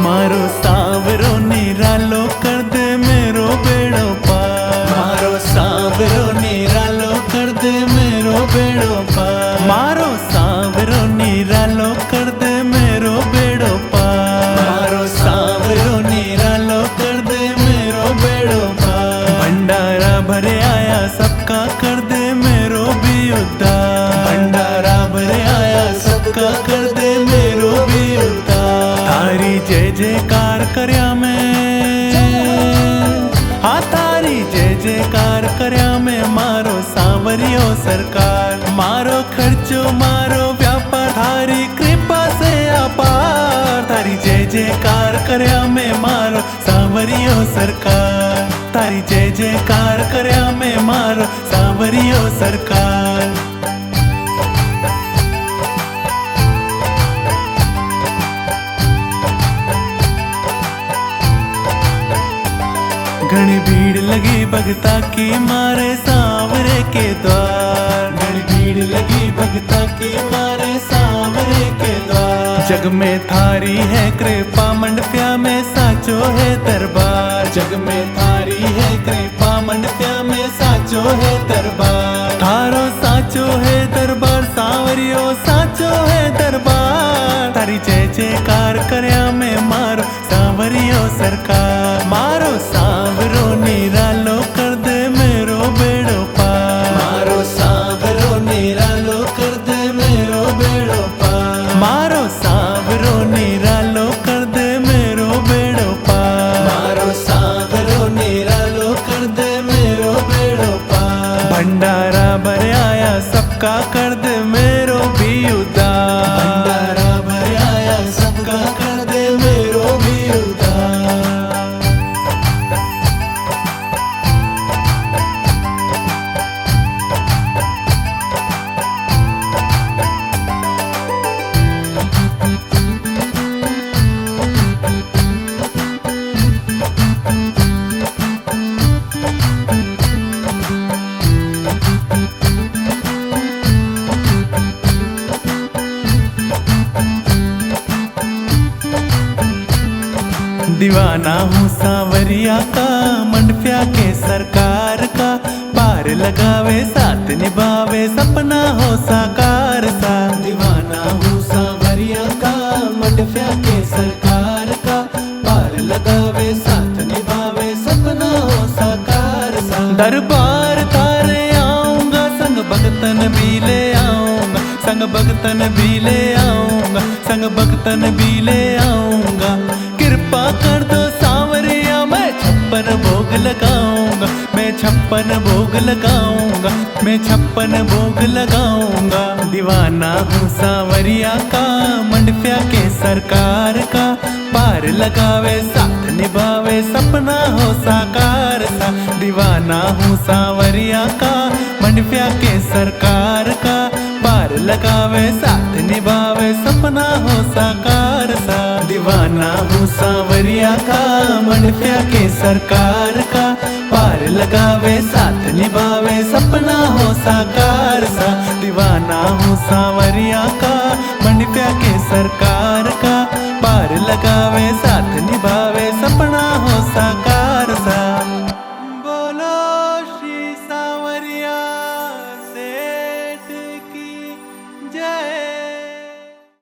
मारो सावरो निरालो कर दे मेरो बेड़ो पार। मारो सावरो निरालो कर दे मेरो बेड़ो पार। मारो सावरो निरालो कर दे मेरो बेड़ो पार। मारो सावरो निरालो कर दे मेरो बेड़ो पार। भंडारा भरे आया सबका कर दे मेरो भी उद्धार। भंडारा भरे आया सबका कर दे मेरो भी उद्धार। तारी जय जयकार करया मैं, हाँ तारी जय जयकार करया मैं। मारो सांवरियो सरकार, मारो खर्चो मारो व्यापार, थारी कृपा से अपार। तारी जय जयकार करया मैं मारो सांवरियो सरकार। तारी जय जयकार करया मैं मारो सांवरियो सरकार। घनी भीड़ लगी भगता की मारे सांवरे के द्वार। घनी भीड़ लगी भगता की मारे सांवरे के द्वार। जग में थारी है कृपा मंडप्या में साचो है दरबार। जग में थारी है कृपा मंडप्या में साचो है दरबार। थारो साचो है दरबार सांवरियो साचो है दरबार। तारी जय जयकार करया मैं मारो सांवरियो सरकार। मारो सांवरो निरालो कर दे मेरो बेड़ो पार। मारो सांवरो निरालो कर दे मेरो बेड़ो पार। मारो सांवरो निरालो कर दे मेरो बेड़ो पार। मारो सांवरो निरालो कर दे मेरो बेड़ो पार। भंडारा भरे आया सबका कर दे मेरो भी उद्धार। भंडारा भरे आया सबका कर दे मेरो भी उद्धार। दीवाना हूँ सांवरिया का, मंडप्या के सरकार का। पार लगावे साथ निभावे सपना हो साकार सा। दीवाना हूँ सांवरिया का, मंडप्या के सरकार का। पार लगावे साथ निभावे सपना हो साकार सा। दरबार तारे आऊंगा संग भगतन भी ले आऊंगा। संग भगतन भी ले आऊंगा। संग भगतन भी ले आऊंगा। कृपा कर दो सांवरिया मैं 56 भोग लगाऊंगा। मैं 56 भोग लगाऊंगा। मैं 56 भोग लगाऊंगा। दीवाना हूँ सांवरिया का, मंडप्या के सरकार का। पार लगावे साथ निभावे सपना हो साकार सा। दीवाना हूँ सांवरिया का, मंडप्या के सरकार का। पार लगावे साथ निभावे सपना हो साकार सा। दीवाना हूँ सांवरिया का, मंडप्या के सरकार का। पार लगावे साथ निभावे सपना हो साकार सा। दीवाना हूँ सांवरिया का, मंडप्या के सरकार का। पार लगावे